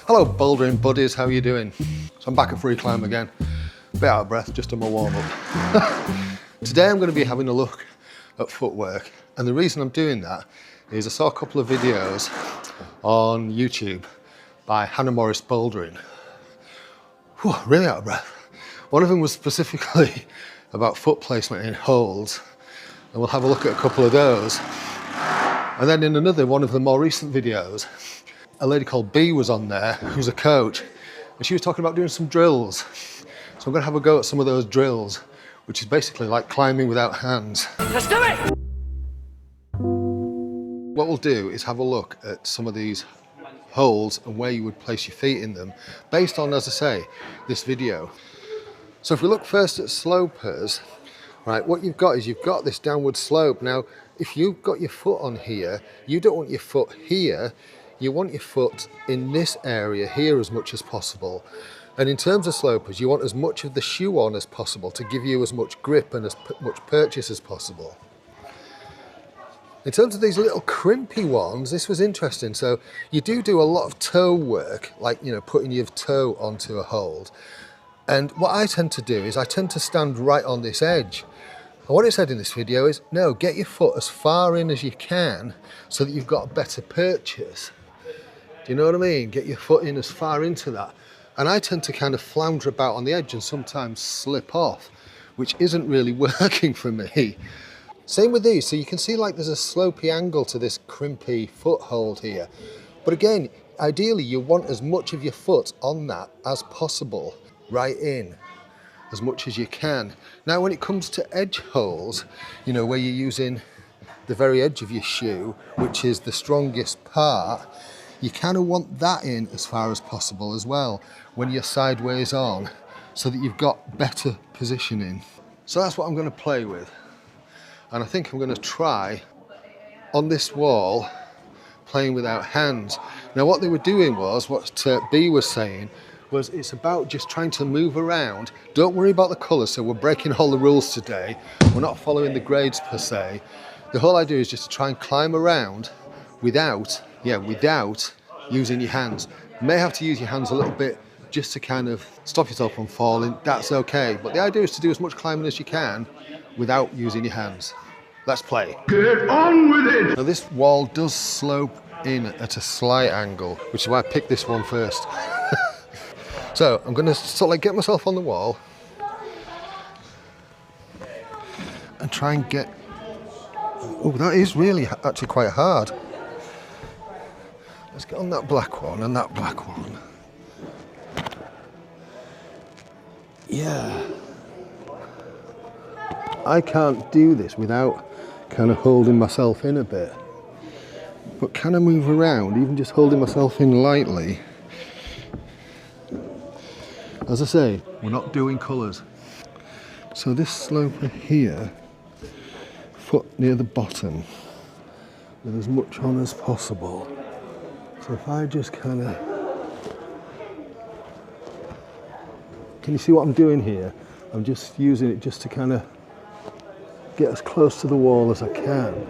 Hello bouldering buddies, how are you doing? So I'm back at Freeklime again. A bit out of breath, just on my warm-up. Today I'm going to be having a look at footwork, and the reason I'm doing that is I saw a couple of videos on YouTube by Hannah Morris Bouldering. Whew, really out of breath. One of them was specifically about foot placement in holes, and we'll have a look at a couple of those. And then in another one of the more recent videos, a lady called B was on there, who's a coach, and she was talking about doing some drills. So I'm going to have a go at some of those drills, which is basically like climbing without hands. Let's do it! What we'll do is have a look at some of these holes and where you would place your feet in them, based on, as I say, this video. So if we look first at slopers, right, what you've got is you've got this downward slope. Now, if you've got your foot on here, you don't want your foot here, you want your foot in this area here as much as possible. And in terms of slopers, you want as much of the shoe on as possible to give you as much grip and as much purchase as possible. In terms of these little crimpy ones, this was interesting. So you do a lot of toe work, like, you know, putting your toe onto a hold. And what I tend to do is I tend to stand right on this edge. And what it said in this video is, no, get your foot as far in as you can so that you've got a better purchase. Do you know what I mean? Get your foot in as far into that. And I tend to kind of flounder about on the edge and sometimes slip off, which isn't really working for me. Same with these. So you can see like there's a slopey angle to this crimpy foothold here. But again, ideally you want as much of your foot on that as possible, right in, as much as you can. Now when it comes to edge holes, you know, where you're using the very edge of your shoe, which is the strongest part, you kind of want that in as far as possible as well when you're sideways on, so that you've got better positioning. So that's what I'm going to play with. And I think I'm going to try on this wall playing without hands. Now what they were doing was, what B was saying, was it's about just trying to move around. Don't worry about the colours, so we're breaking all the rules today. We're not following the grades per se. The whole idea is just to try and climb around without using your hands. You may have to use your hands a little bit just to kind of stop yourself from falling. That's okay. But the idea is to do as much climbing as you can without using your hands. Let's play. Get on with it! Now this wall does slope in at a slight angle, which is why I picked this one first. So I'm going to sort of like get myself on the wall and try and get... Oh, that is really actually quite hard. Let's get on that black one and that black one. Yeah. I can't do this without kind of holding myself in a bit. But can I move around, even just holding myself in lightly? As I say, we're not doing colours. So this sloper here, foot near the bottom, with as much on as possible. So if I just kind of... Can you see what I'm doing here? I'm just using it just to kind of get as close to the wall as I can.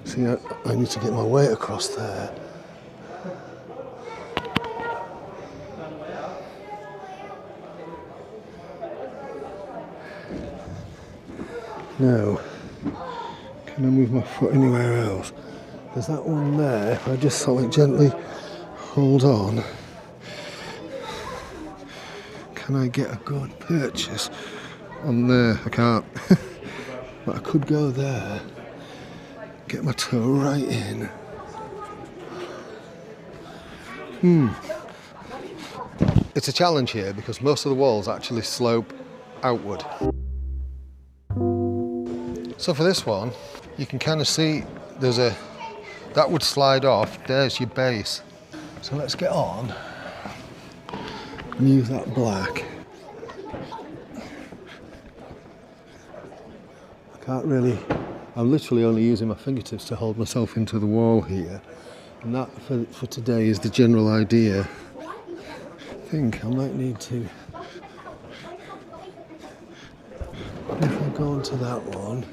See, I need to get my weight across there. Now, can I move my foot anywhere else? There's that one there. If I just sort of gently hold on, can I get a good purchase on there? I can't. But I could go there, get my toe right in. It's a challenge here because most of the walls actually slope outward. So for this one, you can kind of see that would slide off, there's your base. So let's get on and use that black. I can't really, I'm literally only using my fingertips to hold myself into the wall here. And that for today is the general idea. I think I might need to, if I go onto that one,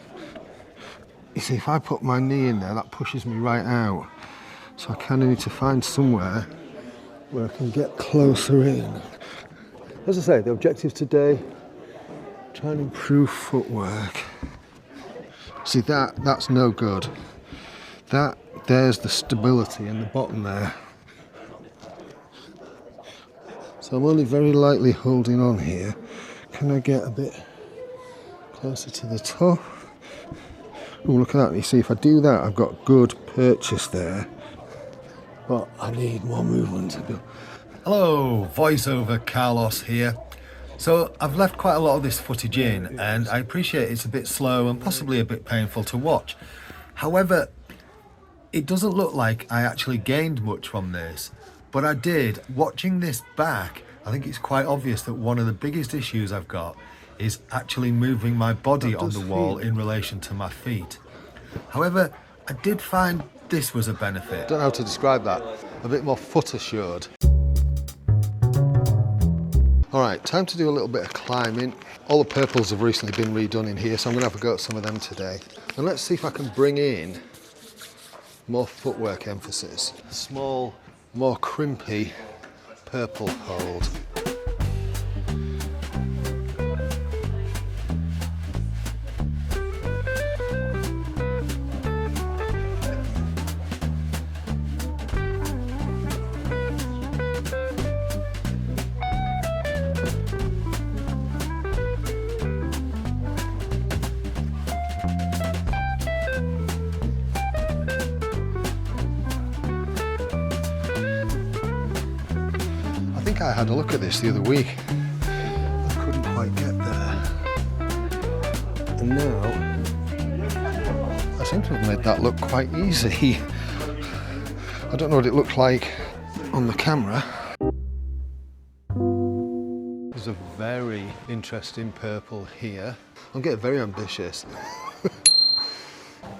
you see, if I put my knee in there, that pushes me right out. So I kind of need to find somewhere where I can get closer in. As I say, the objective today, try and improve footwork. See, that's no good. There's the stability in the bottom there. So I'm only very lightly holding on here. Can I get a bit closer to the top? Oh, look at that. You see, if I do that, I've got good purchase there. But I need more movement to build. Hello, voiceover Carlos here. So I've left quite a lot of this footage in, and I appreciate it's a bit slow and possibly a bit painful to watch. However, it doesn't look like I actually gained much from this, but I did. Watching this back, I think it's quite obvious that one of the biggest issues I've got is actually moving my body on the wall in relation to my feet. However, I did find this was a benefit. I don't know how to describe that. A bit more foot assured. All right, time to do a little bit of climbing. All the purples have recently been redone in here, so I'm gonna have a go at some of them today. And let's see if I can bring in more footwork emphasis. Small, more crimpy purple hold. I had a look at this the other week. I couldn't quite get there. And now, I seem to have made that look quite easy. I don't know what it looked like on the camera. There's a very interesting purple here. I'm getting very ambitious.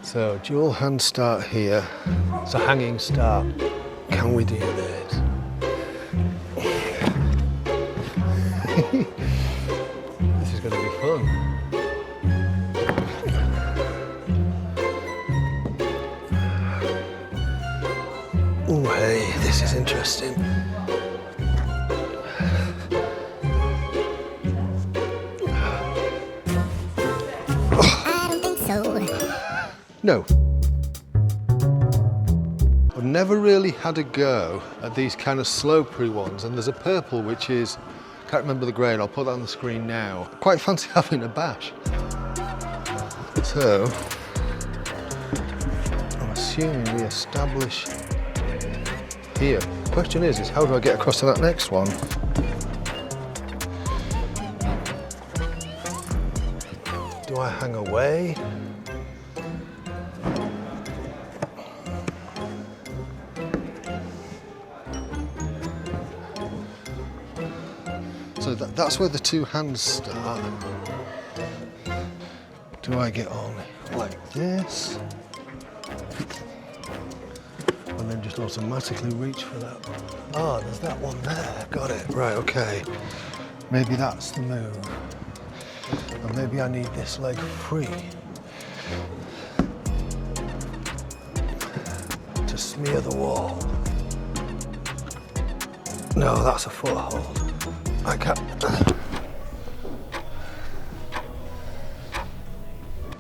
So, dual hand start here. It's a hanging start. Can we do this? This is going to be fun. Oh, hey, this is interesting. I don't think so. No. I've never really had a go at these kind of slopey ones, and there's a purple which is, can't remember the grade, I'll put that on the screen now. Quite fancy having a bash. So, I'm assuming we establish here. The question is how do I get across to that next one? Do I hang away? So that's where the two hands start. Do I get on like this? And then just automatically reach for that. Oh, there's that one there. Got it. Right, okay. Maybe that's the move. And maybe I need this leg free to smear the wall. No, that's a foothold. I can't.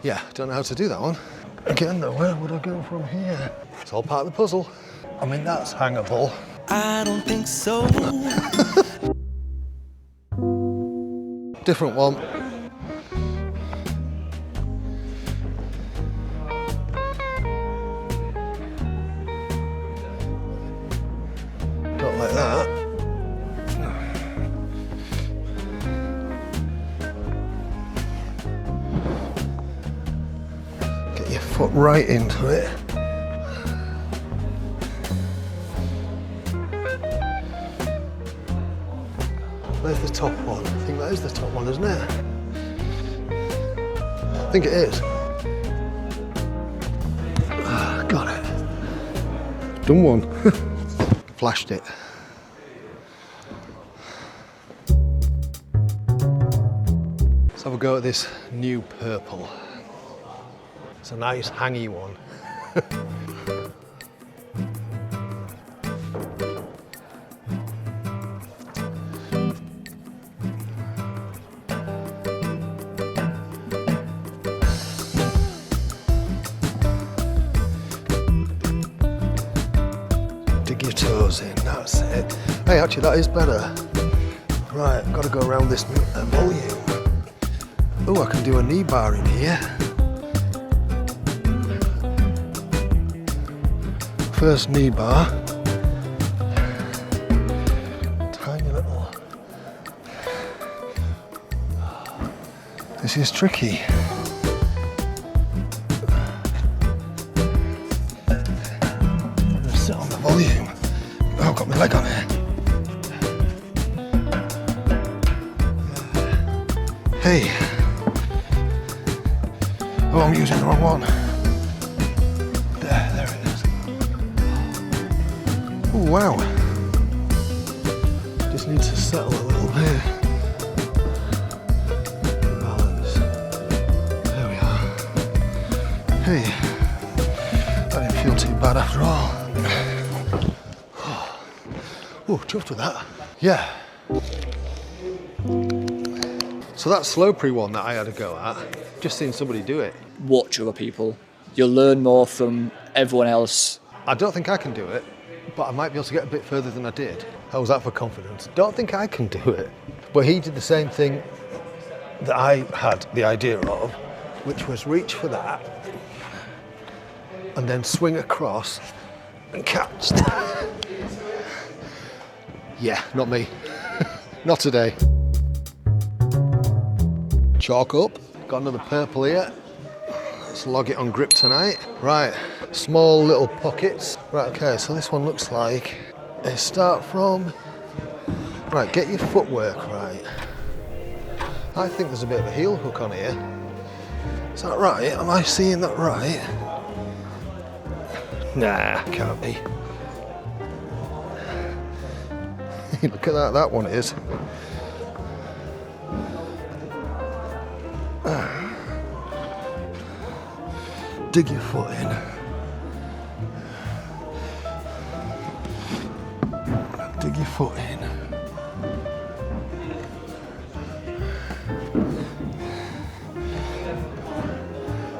Yeah, don't know how to do that one. Again though, where would I go from here? It's all part of the puzzle. I mean, that's hangable. I don't think so. Different one. Don't like that. Get your foot right into it. Where's the top one? I think that is the top one, isn't it? I think it is. Got it. Done one. Flashed it. Let's have a go at this new purple. It's a nice hangy one. Dig your toes in, that's it. Hey, actually that is better. Right, I've got to go around this volume. Oh, I can do a knee bar in here. First knee bar. Tiny little. This is tricky. I'm gonna sit on the volume. Oh, I've got my leg on it. Hey. Oh, I'm using the wrong one. There it is. Oh, wow. Just need to settle a little bit. Balance. There we are. Hey. That didn't feel too bad after all. Oh, chuffed with that. Yeah. So that slow pre one that I had a go at, just seen somebody do it. Watch other people. You'll learn more from everyone else. I don't think I can do it, but I might be able to get a bit further than I did. How was that for confidence? Don't think I can do it. But he did the same thing that I had the idea of, which was reach for that and then swing across and catch. Yeah, not me. Not today. Chalk up. Got another purple here. Let's log it on grip tonight. Right, small little pockets. Right, okay, so this one looks like they start from... Right, get your footwork right. I think there's a bit of a heel hook on here. Is that right? Am I seeing that right? Nah, can't be. Look at that, that one is. Dig your foot in. Dig your foot in.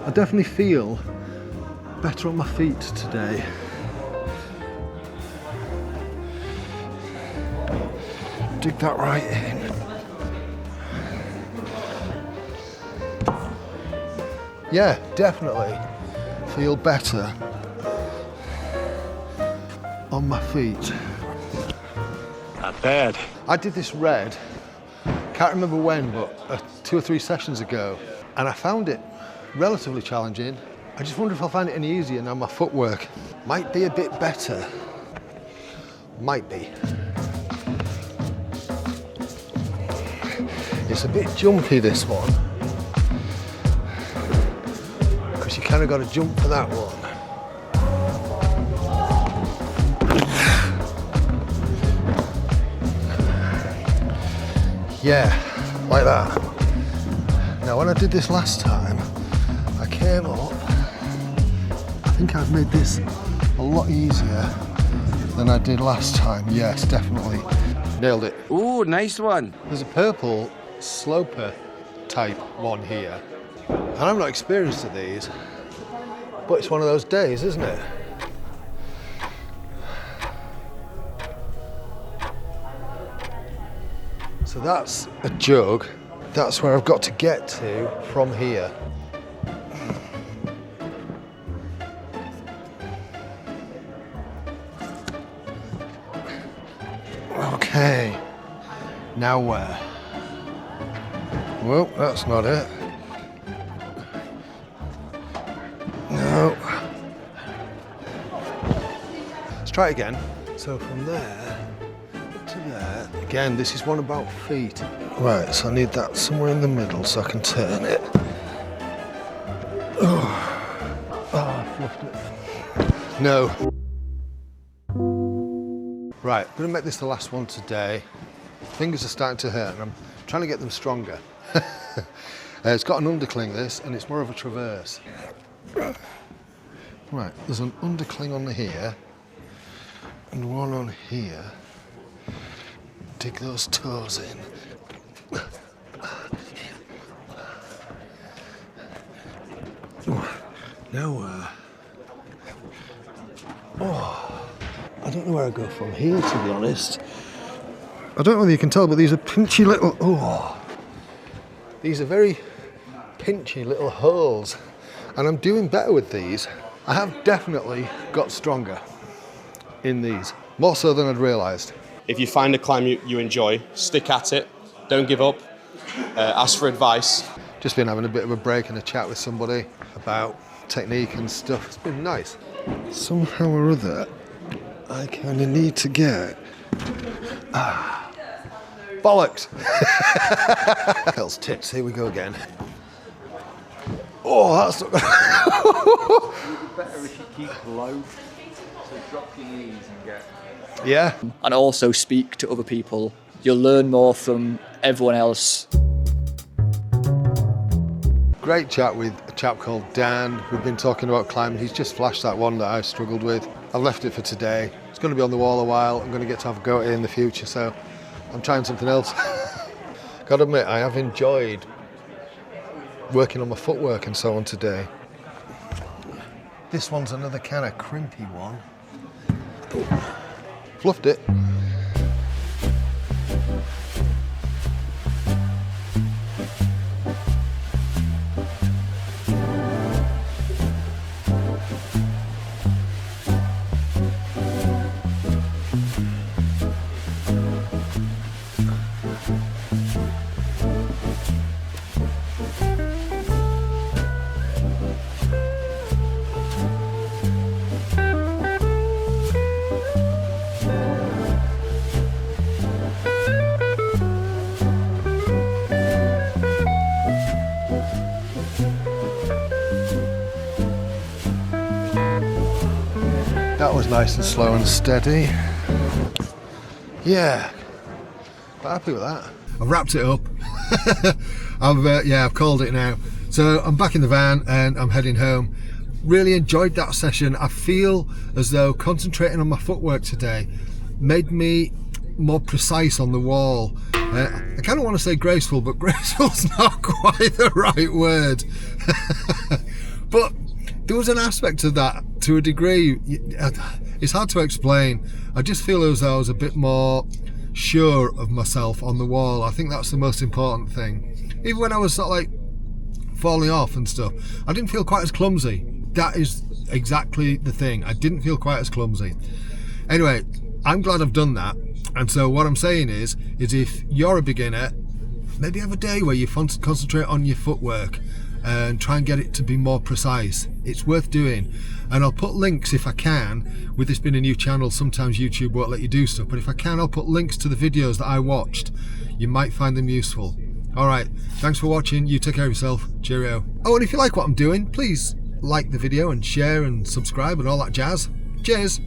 I definitely feel better on my feet today. Dig that right in. Yeah, definitely feel better on my feet. Not bad. I did this red, can't remember when, but 2 or 3 sessions ago, and I found it relatively challenging. I just wonder if I'll find it any easier now. My footwork might be a bit better. Might be. It's a bit jumpy, this one, because you kind of got to jump for that one. Yeah, like that. Now when I did this last time, I came up, I think I've made this a lot easier than I did last time. Yes, definitely. Nailed it. Ooh, nice one. There's a purple sloper type one here. And I'm not experienced at these, but it's one of those days, isn't it? So that's a jug. That's where I've got to get to from here. Okay, now where? Well, that's not it. No. Let's try it again. So from there to there. Again, this is one about feet. Right, so I need that somewhere in the middle so I can turn it. Oh, I fluffed it. No. Right, I'm gonna make this the last one today. Fingers are starting to hurt and I'm trying to get them stronger. It's got an undercling this, and it's more of a traverse. Right, there's an undercling on here and one on here. Dig those toes in. Now, I don't know where I go from here, to be honest. I don't know whether you can tell, but these are pinchy little, these are very pinchy little holes. And I'm doing better with these. I have definitely got stronger in these, more so than I'd realised. If you find a climb you enjoy, stick at it, don't give up, ask for advice. Just been having a bit of a break and a chat with somebody about technique and stuff. It's been nice. Somehow or other, I kind of need to get... bollocks! Hell's tits, here we go again. Oh, that's not... It would be better if you keep low, so drop your knees and get... Yeah. And also speak to other people. You'll learn more from everyone else. Great chat with a chap called Dan. We've been talking about climbing. He's just flashed that one that I struggled with. I've left it for today. It's going to be on the wall a while. I'm going to get to have a go at it in the future, so I'm trying something else. Gotta admit, I have enjoyed working on my footwork and so on today. This one's another kind of crimpy one. Oh. Fluffed it. That was nice and slow and steady. Yeah, quite happy with that. I've wrapped it up. I've called it now. So I'm back in the van and I'm heading home. Really enjoyed that session. I feel as though concentrating on my footwork today made me more precise on the wall. I kind of want to say graceful, but graceful's not quite the right word. But there was an aspect of that to a degree. It's hard to explain. I just feel as though I was a bit more sure of myself on the wall. I think that's the most important thing. Even when I was sort of like falling off and stuff, I didn't feel quite as clumsy. That is exactly the thing. I didn't feel quite as clumsy. Anyway, I'm glad I've done that. And so what I'm saying is if you're a beginner, maybe have a day where you concentrate on your footwork and try and get it to be more precise. It's worth doing. And I'll put links if I can. With this being a new channel, sometimes YouTube won't let you do stuff, but if I can, I'll put links to the videos that I watched. You might find them useful. All right, thanks for watching. You take care of yourself. Cheerio. Oh, and if you like what I'm doing, please like the video and share and subscribe and all that jazz. Cheers.